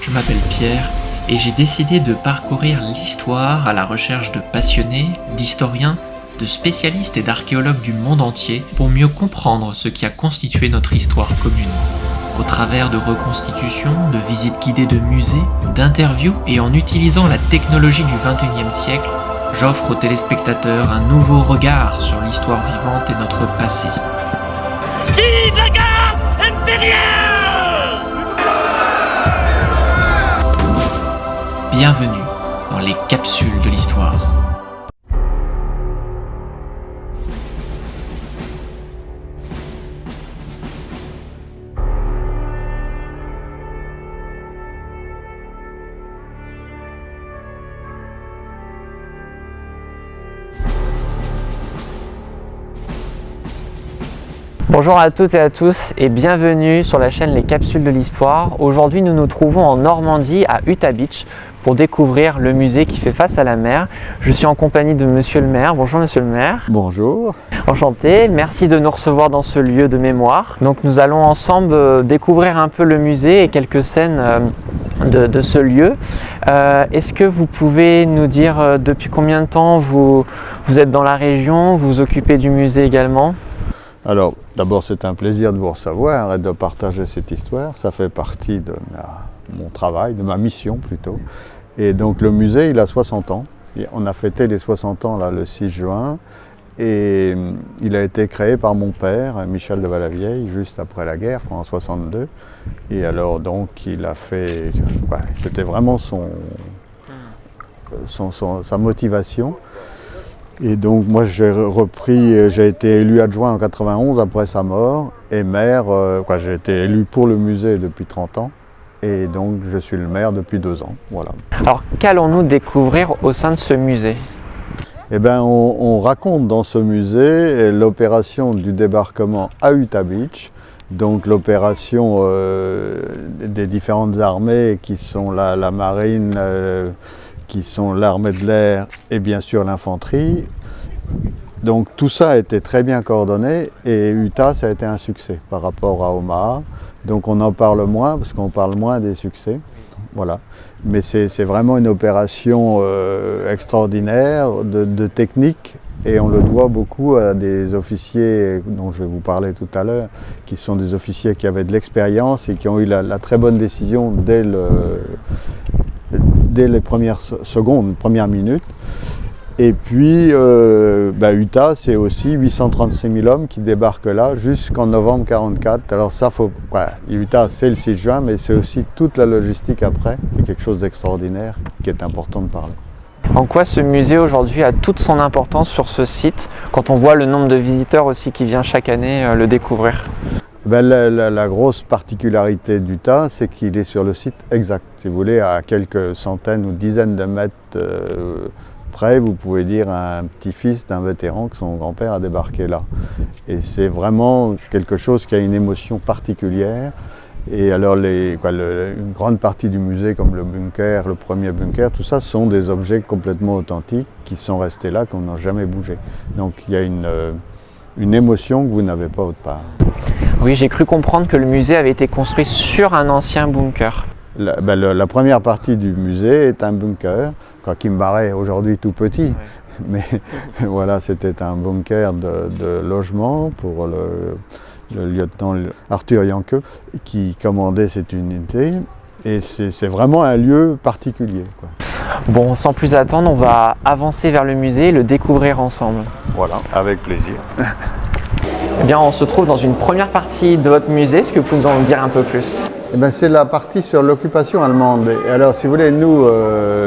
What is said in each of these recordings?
Je m'appelle Pierre et j'ai décidé de parcourir l'histoire à la recherche de passionnés, d'historiens, de spécialistes et d'archéologues du monde entier pour mieux comprendre ce qui a constitué notre histoire commune. Au travers de reconstitutions, de visites guidées de musées, d'interviews et en utilisant la technologie du XXIe siècle, j'offre aux téléspectateurs un nouveau regard sur l'histoire vivante et notre passé. Vive la garde impériale! Bienvenue dans les capsules de l'histoire. Bonjour à toutes et à tous et bienvenue sur la chaîne Les Capsules de l'Histoire. Aujourd'hui nous nous trouvons en Normandie à Utah Beach pour découvrir le musée qui fait face à la mer. Je suis en compagnie de Monsieur le maire. Bonjour Monsieur le maire. Bonjour. Enchanté, merci de nous recevoir dans ce lieu de mémoire. Donc nous allons ensemble découvrir un peu le musée et quelques scènes de ce lieu. Est-ce que vous pouvez nous dire depuis combien de temps vous êtes dans la région, vous vous occupez du musée également ? Alors, d'abord, c'est un plaisir de vous recevoir et de partager cette histoire. Ça fait partie de mon travail, de ma mission plutôt. Et donc, le musée, il a 60 ans. Et on a fêté les 60 ans là, le 6 juin. Et il a été créé par mon père, Michel de Valavieille, juste après la guerre, en 62. Et alors, donc, il a fait... Ouais, c'était vraiment sa motivation. Et donc moi j'ai été élu adjoint en 91 après sa mort et maire, j'ai été élu pour le musée depuis 30 ans et donc je suis le maire depuis 2 ans. Voilà. Alors qu'allons-nous découvrir au sein de ce musée ? Eh bien on raconte dans ce musée l'opération du débarquement à Utah Beach, donc l'opération des différentes armées qui sont la marine, qui sont l'armée de l'air et bien sûr l'infanterie. Donc tout ça a été très bien coordonné et Utah ça a été un succès par rapport à Omaha. Donc on en parle moins parce qu'on parle moins des succès. Voilà. Mais c'est vraiment une opération extraordinaire de technique et on le doit beaucoup à des officiers dont je vais vous parler tout à l'heure, qui sont des officiers qui avaient de l'expérience et qui ont eu la très bonne décision dès les premières secondes, premières minutes. Et puis, Utah, c'est aussi 836 000 hommes qui débarquent là jusqu'en novembre 1944. Alors ça, Utah, c'est le 6 juin, mais c'est aussi toute la logistique après. C'est quelque chose d'extraordinaire qui est important de parler. En quoi ce musée aujourd'hui a toute son importance sur ce site, quand on voit le nombre de visiteurs aussi qui vient chaque année le découvrir ? La grosse particularité d'Utah, c'est qu'il est sur le site exact. Si vous voulez, à quelques centaines ou dizaines de mètres près, vous pouvez dire à un petit-fils d'un vétéran que son grand-père a débarqué là. Et c'est vraiment quelque chose qui a une émotion particulière. Et alors, une grande partie du musée, comme le bunker, le premier bunker, tout ça, sont des objets complètement authentiques qui sont restés là, qu'on n'a jamais bougé. Donc il y a une émotion que vous n'avez pas autre part. Oui, j'ai cru comprendre que le musée avait été construit sur un ancien bunker. La première partie du musée est un bunker, qui me paraît aujourd'hui tout petit, mais voilà, c'était un bunker de logement pour le lieutenant Arthur Yanke qui commandait cette unité. Et c'est vraiment un lieu particulier, quoi. Bon, sans plus attendre, on va avancer vers le musée et le découvrir ensemble. Voilà, avec plaisir. Eh bien, on se trouve dans une première partie de votre musée. Est-ce que vous pouvez nous en dire un peu plus ? Eh bien, c'est la partie sur l'occupation allemande. Et alors, si vous voulez, nous,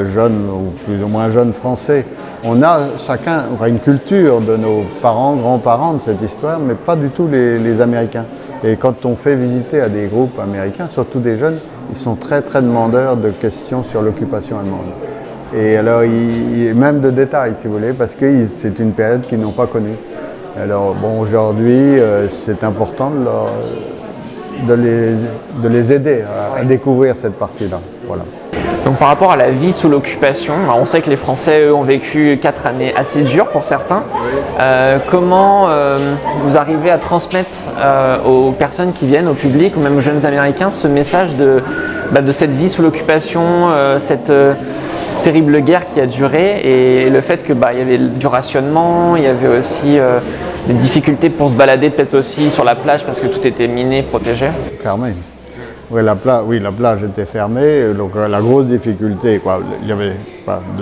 jeunes ou plus ou moins jeunes Français, on a chacun une culture de nos parents, grands-parents de cette histoire, mais pas du tout les Américains. Et quand on fait visiter à des groupes américains, surtout des jeunes, ils sont très très demandeurs de questions sur l'occupation allemande. Et alors, même de détails, si vous voulez, parce que c'est une période qu'ils n'ont pas connue. Alors, bon, aujourd'hui, c'est important de les aider à découvrir cette partie-là. Voilà. Donc par rapport à la vie sous l'occupation, on sait que les Français eux, ont vécu 4 années assez dures pour certains. Comment vous arrivez à transmettre aux personnes qui viennent, au public ou même aux jeunes Américains, ce message de cette vie sous l'occupation, cette terrible guerre qui a duré, et le fait que il y avait du rationnement, il y avait aussi des difficultés pour se balader peut-être aussi sur la plage parce que tout était miné, protégé. Fermé. Oui, la plage était fermée, donc la grosse difficulté, il y avait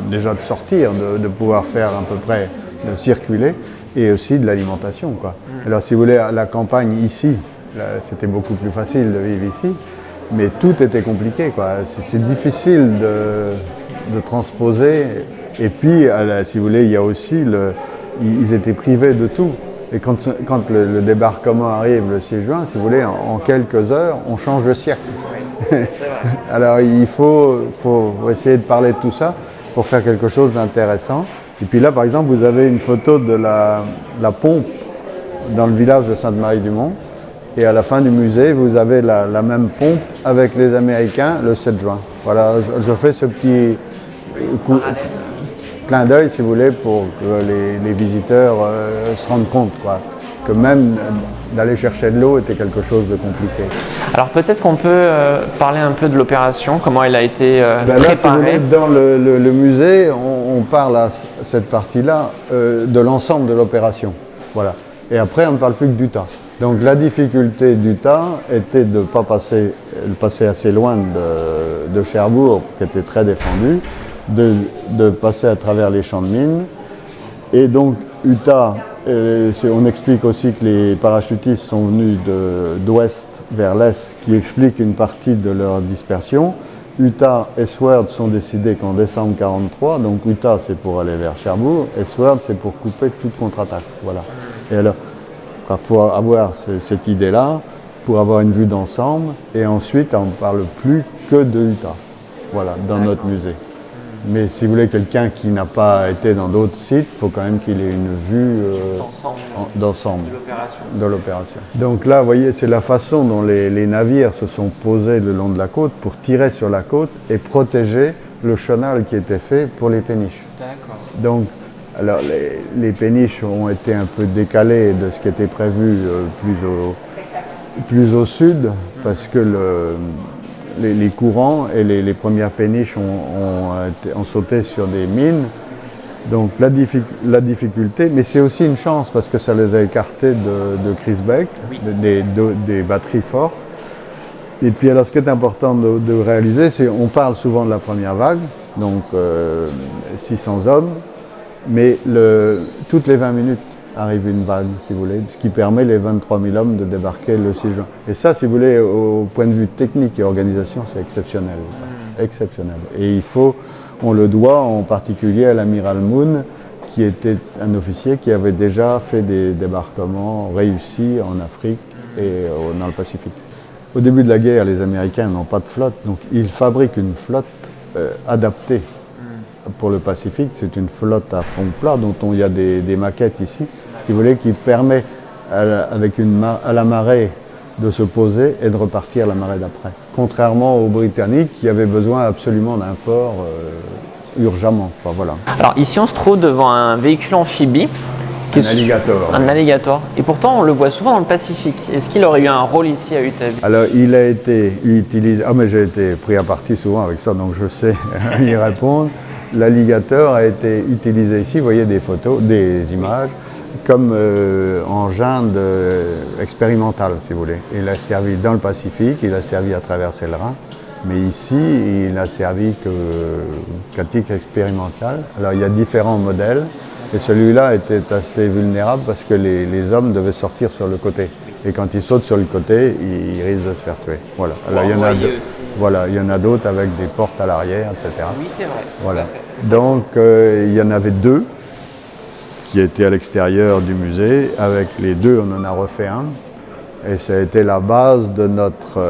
déjà de sortir, de pouvoir faire à peu près, de circuler, et aussi de l'alimentation, quoi. Alors si vous voulez, à la campagne ici, c'était beaucoup plus facile de vivre ici, mais tout était compliqué, quoi. C'est difficile de transposer, et puis si vous voulez, il y a aussi, ils étaient privés de tout. Et quand le débarquement arrive le 6 juin, si vous voulez, en quelques heures, on change de siècle. Alors il faut essayer de parler de tout ça pour faire quelque chose d'intéressant. Et puis là, par exemple, vous avez une photo de la pompe dans le village de Sainte-Marie-du-Mont. Et à la fin du musée, vous avez la même pompe avec les Américains le 7 juin. Voilà, je fais ce petit clin d'œil, si vous voulez, pour que les visiteurs se rendent compte, quoi, que même d'aller chercher de l'eau était quelque chose de compliqué. Alors peut-être qu'on peut parler un peu de l'opération, comment elle a été préparée. Là, si vous voulez, dans le musée, on parle à cette partie-là de l'ensemble de l'opération. Voilà. Et après, on ne parle plus que d'Utah. Donc la difficulté d'Utah était de ne pas passer assez loin de Cherbourg, qui était très défendu, de passer à travers les champs de mines. Et donc Utah, on explique aussi que les parachutistes sont venus d'ouest vers l'est, qui explique une partie de leur dispersion. Utah et Seward sont décidés qu'en décembre 1943, donc Utah c'est pour aller vers Cherbourg, et Seward c'est pour couper toute contre-attaque. Voilà. Et alors, il faut avoir cette idée-là pour avoir une vue d'ensemble, et ensuite on ne parle plus que de Utah, voilà, dans notre musée. Mais si vous voulez, quelqu'un qui n'a pas été dans d'autres sites, il faut quand même qu'il ait une vue d'ensemble de l'opération. Donc là, vous voyez, c'est la façon dont les navires se sont posés le long de la côte pour tirer sur la côte et protéger le chenal qui était fait pour les péniches. D'accord. Donc, alors les péniches ont été un peu décalées de ce qui était prévu plus au sud, parce que les courants et les premières péniches ont sauté sur des mines. Donc la difficulté, mais c'est aussi une chance parce que ça les a écartés de Crisbeck, oui, des batteries fortes. Et puis alors ce qui est important de réaliser, c'est qu'on parle souvent de la première vague, donc 600 hommes, mais toutes les 20 minutes arrive une vague, si vous voulez, ce qui permet les 23 000 hommes de débarquer le 6 juin. Et ça, si vous voulez, au point de vue technique et organisation, c'est exceptionnel. Exceptionnel. Et on le doit en particulier à l'amiral Moon, qui était un officier qui avait déjà fait des débarquements réussis en Afrique et dans le Pacifique. Au début de la guerre, les Américains n'ont pas de flotte, donc ils fabriquent une flotte adaptée pour le Pacifique. C'est une flotte à fond plat dont il y a des maquettes ici, si vous voulez, qui permet à la marée de se poser et de repartir la marée d'après. Contrairement aux Britanniques qui avaient besoin absolument d'un port urgemment. Enfin, voilà. Alors ici on se trouve devant un véhicule amphibie. Un alligator. Et pourtant on le voit souvent dans le Pacifique. Est-ce qu'il aurait eu un rôle ici à Utah? Alors il a été utilisé, mais j'ai été pris à partie souvent avec ça, donc je sais y répondre. L'alligator a été utilisé ici, vous voyez des photos, des images, comme engin expérimental, si vous voulez. Il a servi dans le Pacifique, il a servi à traverser le Rhin, mais ici, il n'a servi qu'à titre expérimental. Alors, il y a différents modèles, et celui-là était assez vulnérable parce que les hommes devaient sortir sur le côté. Et quand ils sautent sur le côté, ils risquent de se faire tuer. Voilà. Alors, il y en a d'autres avec des portes à l'arrière, etc. Oui, c'est vrai. Voilà. Donc, il y en avait deux qui étaient à l'extérieur du musée. Avec les deux, on en a refait un. Et ça a été la base de notre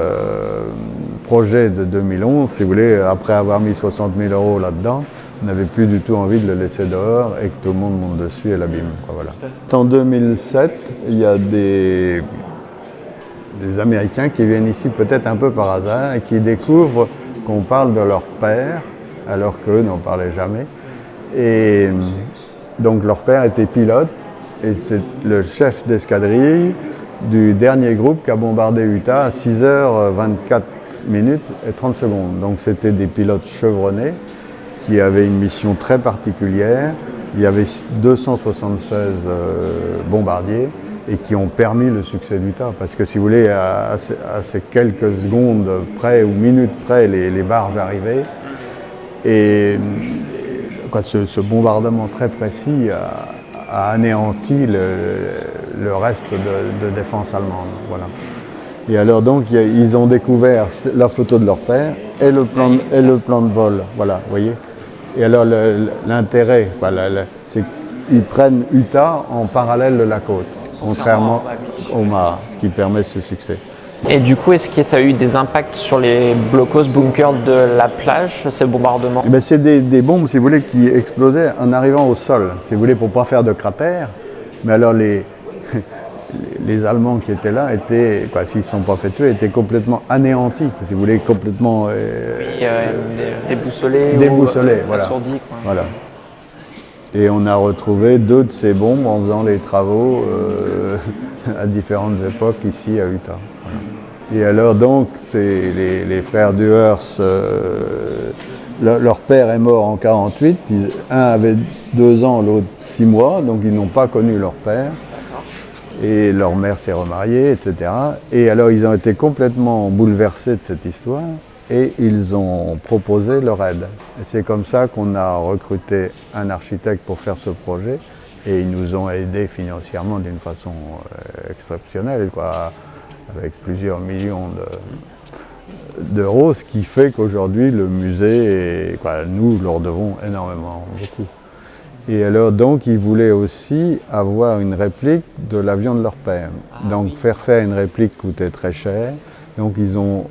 projet de 2011. Si vous voulez, après avoir mis 60 000 € là-dedans, on n'avait plus du tout envie de le laisser dehors et que tout le monde monte dessus et l'abîme. Voilà. En 2007, il y a des Américains qui viennent ici peut-être un peu par hasard et qui découvrent qu'on parle de leur père, alors qu'eux n'en parlaient jamais. Et donc leur père était pilote et c'est le chef d'escadrille du dernier groupe qui a bombardé Utah à 6h24 minutes et 30 secondes. Donc c'était des pilotes chevronnés qui avaient une mission très particulière. Il y avait 276 bombardiers et qui ont permis le succès d'Utah. Parce que si vous voulez, à ces quelques secondes près ou minutes près, les barges arrivaient. Et ce bombardement très précis a anéanti le reste de défense allemande. Voilà. Et alors donc ils ont découvert la photo de leur père et le plan de vol. Voilà, vous voyez. Et alors l'intérêt, c'est qu'ils prennent Utah en parallèle de la côte, contrairement au Mara, ce qui permet ce succès. Et du coup, est-ce que ça a eu des impacts sur les blocos bunkers de la plage, ces bombardements? C'est des bombes, si vous voulez, qui explosaient en arrivant au sol, si vous voulez, pour ne pas faire de cratères. Mais alors les Allemands qui étaient là, s'ils ne se sont pas fait tuer, étaient complètement anéantis, si vous voulez, complètement déboussolés, voilà. assourdis. Voilà. Et on a retrouvé 2 de ces bombes en faisant les travaux à différentes époques ici à Utah. Voilà. Et alors donc, c'est les frères Dewhurst, leur père est mort en 1948, un avait 2 ans, l'autre 6 mois, donc ils n'ont pas connu leur père. Et leur mère s'est remariée, etc. Et alors ils ont été complètement bouleversés de cette histoire et ils ont proposé leur aide. Et c'est comme ça qu'on a recruté un architecte pour faire ce projet et ils nous ont aidés financièrement d'une façon exceptionnelle, avec plusieurs millions d'euros, ce qui fait qu'aujourd'hui le musée, nous leur devons énormément, beaucoup. Et alors donc ils voulaient aussi avoir une réplique de l'avion de leur père. Donc faire une réplique coûtait très cher. Donc ils ont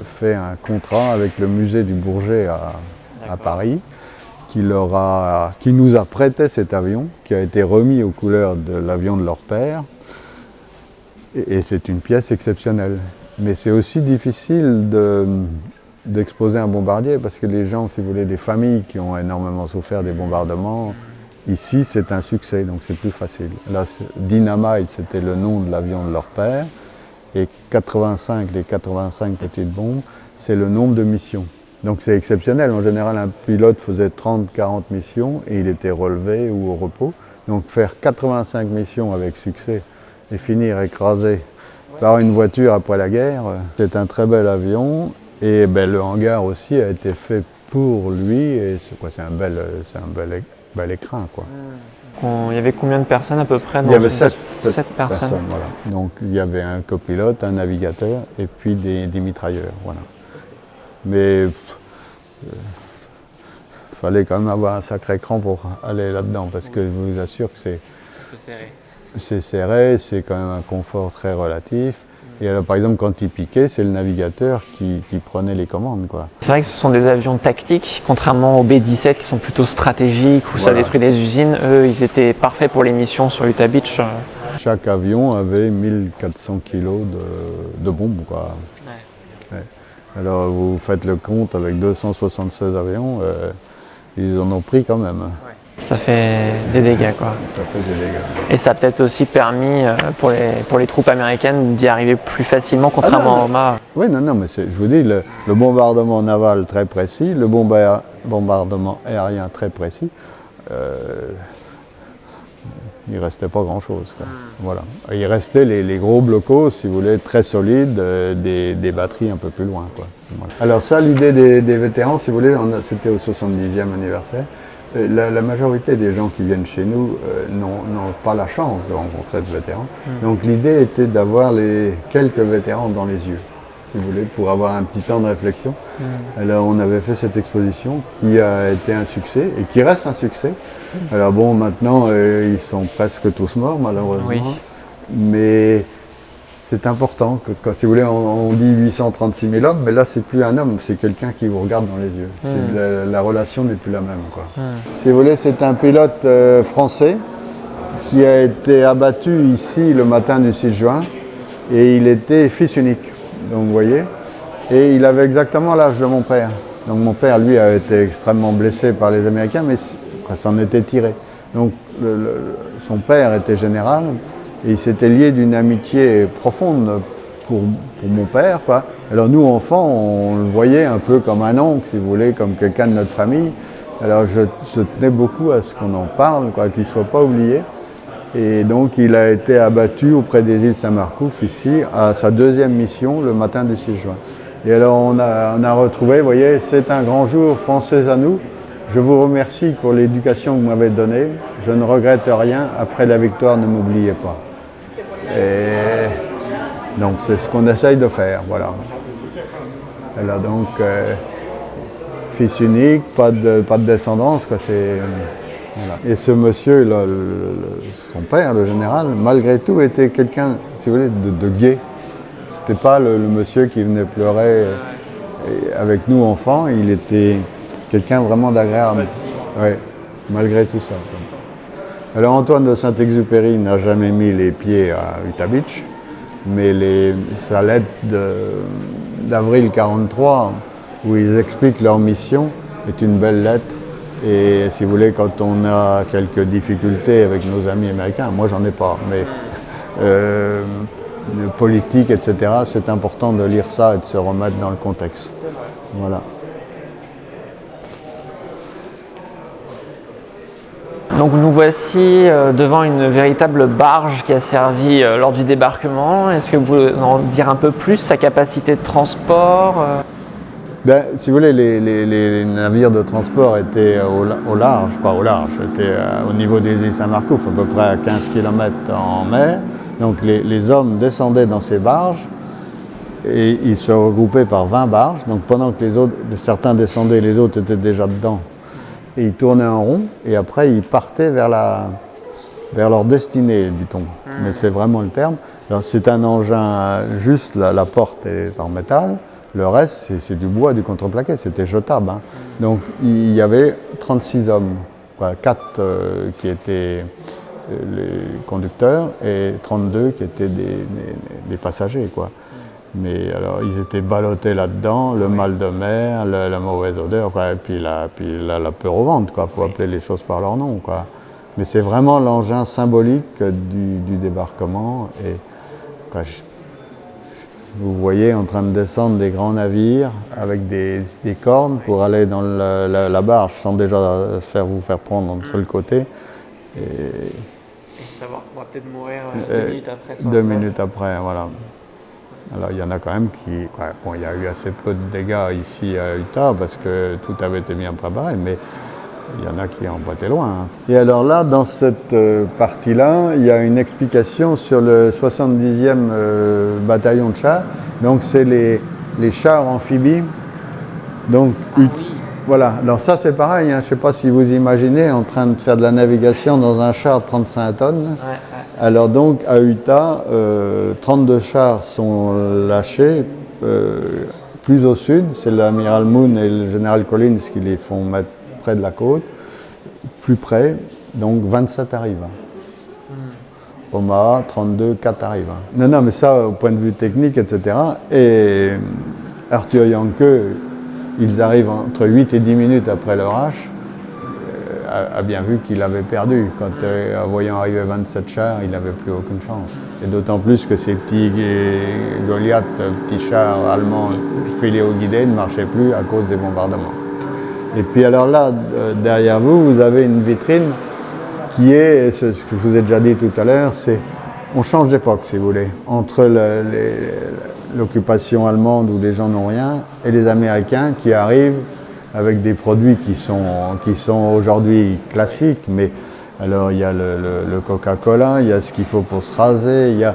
fait un contrat avec le musée du Bourget à Paris, qui nous a prêté cet avion, qui a été remis aux couleurs de l'avion de leur père. Et c'est une pièce exceptionnelle. Mais c'est aussi difficile d'exposer un bombardier parce que les gens, si vous voulez, des familles qui ont énormément souffert des bombardements, ici, c'est un succès, donc c'est plus facile. Là, Dynamite, c'était le nom de l'avion de leur père, et les 85 petites bombes, c'est le nombre de missions. Donc c'est exceptionnel. En général, un pilote faisait 30-40 missions et il était relevé ou au repos. Donc faire 85 missions avec succès et finir écrasé par une voiture après la guerre, c'est un très bel avion. Et le hangar aussi a été fait pour lui, et c'est un bel écrin, quoi. Il y avait combien de personnes à peu près? Il y avait 7 personnes. Voilà. Donc il y avait un copilote, un navigateur et puis des mitrailleurs. Voilà. Mais il fallait quand même avoir un sacré cran pour aller là-dedans parce que je vous assure que c'est serré, c'est quand même un confort très relatif. Et alors, par exemple, quand il piquait, c'est le navigateur qui prenait les commandes, quoi. C'est vrai que ce sont des avions tactiques, contrairement aux B-17 qui sont plutôt stratégiques, où ça détruit des usines. Eux, ils étaient parfaits pour les missions sur Utah Beach. Chaque avion avait 1400 kg de bombes, quoi. Ouais. Alors, vous faites le compte avec 276 avions, ils en ont pris quand même. Ouais. Ça fait des dégâts, quoi. Ça fait des dégâts. Et ça a peut-être aussi permis pour les troupes américaines d'y arriver plus facilement, contrairement au Mara. Oui, non, mais je vous dis, le bombardement naval très précis, le bombardement aérien très précis, il ne restait pas grand-chose, quoi. Voilà. Il restait les gros blocos, si vous voulez, très solides, des batteries un peu plus loin, quoi. Voilà. Alors ça, l'idée des vétérans, si vous voulez, c'était au 70e anniversaire. La majorité des gens qui viennent chez nous n'ont pas la chance de rencontrer de vétérans. Donc l'idée était d'avoir quelques vétérans dans les yeux, si vous voulez, pour avoir un petit temps de réflexion. Alors on avait fait cette exposition qui a été un succès et qui reste un succès. Alors bon, maintenant ils sont presque tous morts malheureusement, mais c'est important que, si vous voulez, on dit 836 000 hommes, mais là c'est plus un homme, c'est quelqu'un qui vous regarde dans les yeux. La relation n'est plus la même, quoi. Si vous voulez, c'est un pilote français qui a été abattu ici le matin du 6 juin et il était fils unique, donc vous voyez, et il avait exactement l'âge de mon père. Donc mon père, lui, a été extrêmement blessé par les Américains, mais ça s'en était tiré. Donc son père était général. Et il s'était lié d'une amitié profonde pour mon père, quoi. Alors nous, enfants, on le voyait un peu comme un oncle, si vous voulez, comme quelqu'un de notre famille. Alors je tenais beaucoup à ce qu'on en parle, quoi, qu'il ne soit pas oublié. Et donc il a été abattu auprès des îles Saint-Marcouf, ici, à sa deuxième mission, le matin du 6 juin. Et alors on a retrouvé, vous voyez, c'est un grand jour, pensez à nous. Je vous remercie pour l'éducation que vous m'avez donnée. Je ne regrette rien. Après la victoire, ne m'oubliez pas. Et donc c'est ce qu'on essaye de faire, voilà. Alors donc, fils unique, pas de descendance, quoi. Voilà. Et ce monsieur, là, son père, le général, malgré tout, était quelqu'un, si vous voulez, de gai. C'était pas le monsieur qui venait pleurer avec nous enfants. Il était quelqu'un vraiment d'agréable. Ouais, malgré tout ça. Alors Antoine de Saint-Exupéry n'a jamais mis les pieds à Utah Beach, mais sa lettre d'avril 1943, où ils expliquent leur mission, est une belle lettre. Et si vous voulez, quand on a quelques difficultés avec nos amis américains, moi j'en ai pas, mais politique, etc., c'est important de lire ça et de se remettre dans le contexte. Voilà. Donc nous voici devant une véritable barge qui a servi lors du débarquement. Est-ce que vous pouvez en dire un peu plus, sa capacité de transport Ben, si vous voulez, les navires de transport étaient au large, pas au large, étaient au niveau des îles Saint-Marcouf, à peu près à 15 km en mer. Donc les hommes descendaient dans ces barges et ils se regroupaient par 20 barges. Donc pendant que certains descendaient, les autres étaient déjà dedans. Et ils tournaient en rond et après ils partaient vers leur destinée, dit-on. Mais c'est vraiment le terme. Alors c'est un engin, juste la porte est en métal. Le reste, c'est du bois, du contreplaqué, c'était jetable. Hein. Donc il y avait 36 hommes, 4 qui étaient les conducteurs et 32 qui étaient des passagers, quoi. Mais alors ils étaient ballottés là-dedans, le mal de mer, la mauvaise odeur, quoi, et puis la peur au ventre, quoi. Faut appeler les choses par leur nom, quoi. Mais c'est vraiment l'engin symbolique du débarquement. Et quoi, vous voyez en train de descendre des grands navires avec des cornes pour aller dans la barge sans déjà vous faire prendre sur le côté. Et savoir qu'on va peut-être mourir 2 minutes après. 2 minutes après, voilà. Alors il y en a quand même bon, il y a eu assez peu de dégâts ici à Utah parce que tout avait été bien préparé, mais il y en a qui ont pas été loin. Hein. Et alors là, dans cette partie-là, il y a une explication sur le 70e bataillon de chars. Donc c'est les chars amphibies. Donc, voilà, alors ça c'est pareil, hein. Je ne sais pas si vous imaginez en train de faire de la navigation dans un char de 35 tonnes. Ouais. Alors donc à Utah, 32 chars sont lâchés plus au sud. C'est l'amiral Moon et le général Collins qui les font mettre près de la côte. Plus près, donc 27 arrivent. Omaha, 32, 4 arrivent. Non, mais ça au point de vue technique, etc. Et Arthur Janke, ils arrivent entre 8 et 10 minutes après leur hache, a bien vu qu'il avait perdu. Quand, en voyant arriver 27 chars, il n'avait plus aucune chance. Et d'autant plus que ces petits Goliath, petits chars allemands filéo-guidés, ne marchaient plus à cause des bombardements. Et puis alors là, derrière vous, vous avez une vitrine qui est, ce que je vous ai déjà dit tout à l'heure, c'est on change d'époque, si vous voulez, entre l'occupation allemande où les gens n'ont rien et les Américains qui arrivent avec des produits qui sont aujourd'hui classiques, mais alors il y a le Coca-Cola, il y a ce qu'il faut pour se raser, il y a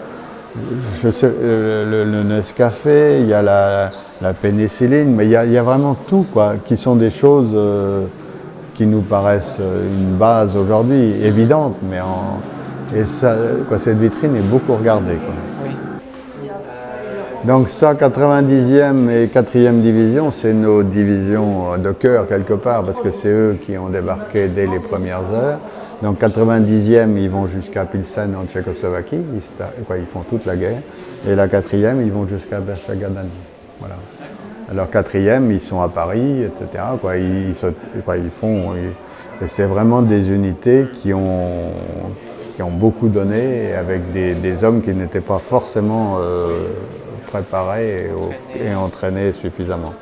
le Nescafé, il y a la pénicilline, mais il y a vraiment tout, quoi, qui sont des choses qui nous paraissent une base aujourd'hui évidente, mais cette vitrine est beaucoup regardée, quoi. Donc ça, 90e et 4e division, c'est nos divisions de cœur quelque part, parce que c'est eux qui ont débarqué dès les premières heures. Donc 90e, ils vont jusqu'à Pilsen en Tchécoslovaquie, ils font toute la guerre. Et la 4e, ils vont jusqu'à Berchtesgaden. Voilà. Alors 4e, ils sont à Paris, etc. Et c'est vraiment des unités qui ont beaucoup donné, avec des hommes qui n'étaient pas forcément préparé et entraîné suffisamment.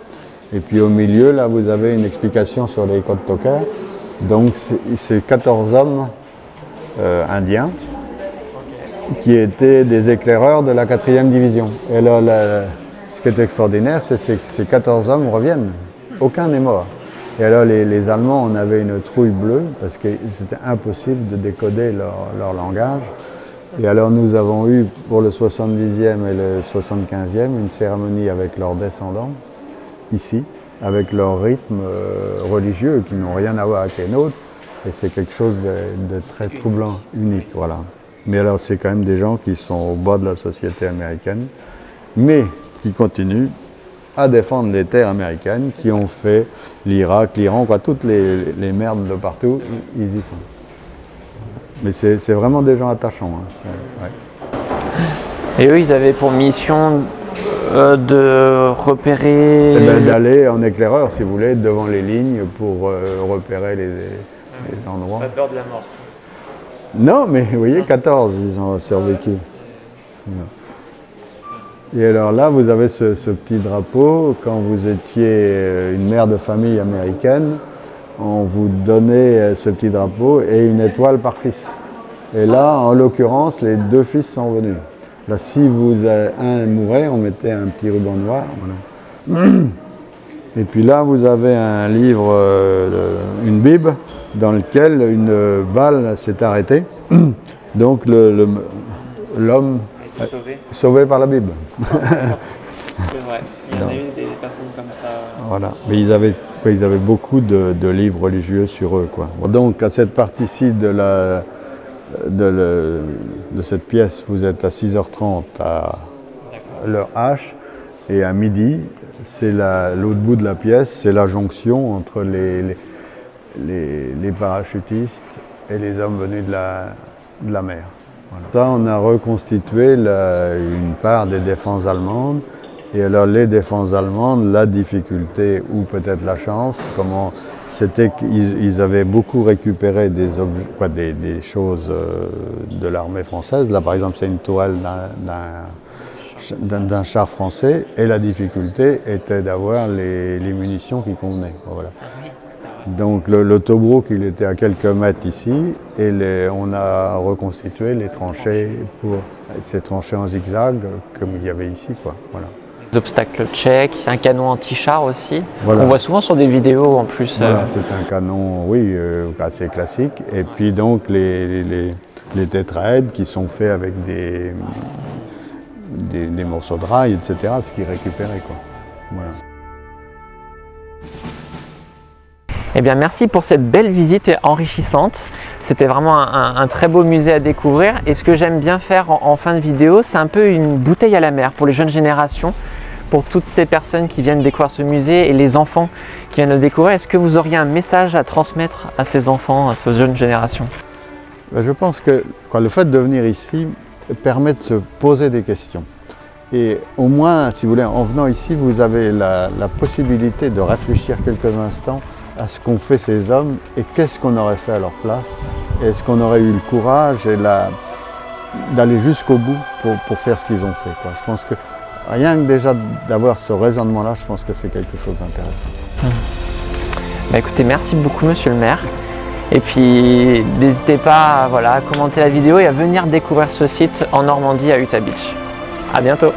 Et puis au milieu, là, vous avez une explication sur les Côtes Toker. Donc c'est 14 hommes indiens qui étaient des éclaireurs de la 4e division. Et là, ce qui est extraordinaire, c'est que ces 14 hommes reviennent. Aucun n'est mort. Et alors les Allemands, on avait une trouille bleue parce que c'était impossible de décoder leur langage. Et alors nous avons eu pour le 70e et le 75e une cérémonie avec leurs descendants, ici, avec leur rythme religieux qui n'ont rien à voir avec les nôtres. Et c'est quelque chose de très troublant, unique, voilà. Mais alors c'est quand même des gens qui sont au bas de la société américaine, mais qui continuent à défendre les terres américaines, qui ont fait l'Irak, l'Iran, quoi, toutes les merdes de partout, ils y sont. Mais c'est vraiment des gens attachants. Hein. Ouais. Et eux, ils avaient pour mission de repérer... D'aller en éclaireur, si vous voulez, devant les lignes pour repérer les endroits. Pas peur de la mort. Non, mais vous voyez, 14, ils ont survécu. Et alors là, vous avez ce petit drapeau. Quand vous étiez une mère de famille américaine, on vous donnait ce petit drapeau et une étoile par fils. Et là, en l'occurrence, les 2 fils sont venus. Là, si un mourait, on mettait un petit ruban noir. Voilà. Et puis là, vous avez un livre, une Bible, dans lequel une balle s'est arrêtée. Donc l'homme sauvé par la Bible. C'est vrai, il y en a eu des personnes comme ça. Voilà, mais ils avaient beaucoup de livres religieux sur eux, quoi. Donc à cette partie-ci de cette pièce, vous êtes à 6h30 à l'heure H, et à midi, c'est l'autre bout de la pièce, c'est la jonction entre les parachutistes et les hommes venus de la mer. Voilà. Ça, on a reconstitué une part des défenses allemandes. Et alors les défenses allemandes, la difficulté ou peut-être la chance, c'était qu'ils avaient beaucoup récupéré des choses de l'armée française. Là par exemple, c'est une tourelle d'un char français, et la difficulté était d'avoir les munitions qui convenaient. Voilà. Donc le Tobruk, il était à quelques mètres ici, et on a reconstitué les tranchées ces tranchées en zigzag comme il y avait ici, quoi. Voilà. Des obstacles tchèques, un canon anti-char aussi, voilà. qu'on voit souvent sur des vidéos en plus. Voilà, c'est un canon, oui, assez classique. Et puis donc les tétraèdes qui sont faits avec des morceaux de rail, etc., ce qui est récupéré, quoi. Voilà. Eh bien, merci pour cette belle visite enrichissante. C'était vraiment un très beau musée à découvrir. Et ce que j'aime bien faire en fin de vidéo, c'est un peu une bouteille à la mer pour les jeunes générations, pour toutes ces personnes qui viennent découvrir ce musée et les enfants qui viennent le découvrir. Est-ce que vous auriez un message à transmettre à ces enfants, à ces jeunes générations? Je pense que le fait de venir ici permet de se poser des questions. Et au moins, si vous voulez, en venant ici, vous avez la possibilité de réfléchir quelques instants à ce qu'ont fait ces hommes et qu'est-ce qu'on aurait fait à leur place. Est-ce qu'on aurait eu le courage et d'aller jusqu'au bout pour faire ce qu'ils ont fait, quoi. Je pense que rien que déjà d'avoir ce raisonnement-là, je pense que c'est quelque chose d'intéressant. Bah écoutez, merci beaucoup monsieur le maire. Et puis n'hésitez pas à commenter la vidéo et à venir découvrir ce site en Normandie à Utah Beach. À bientôt.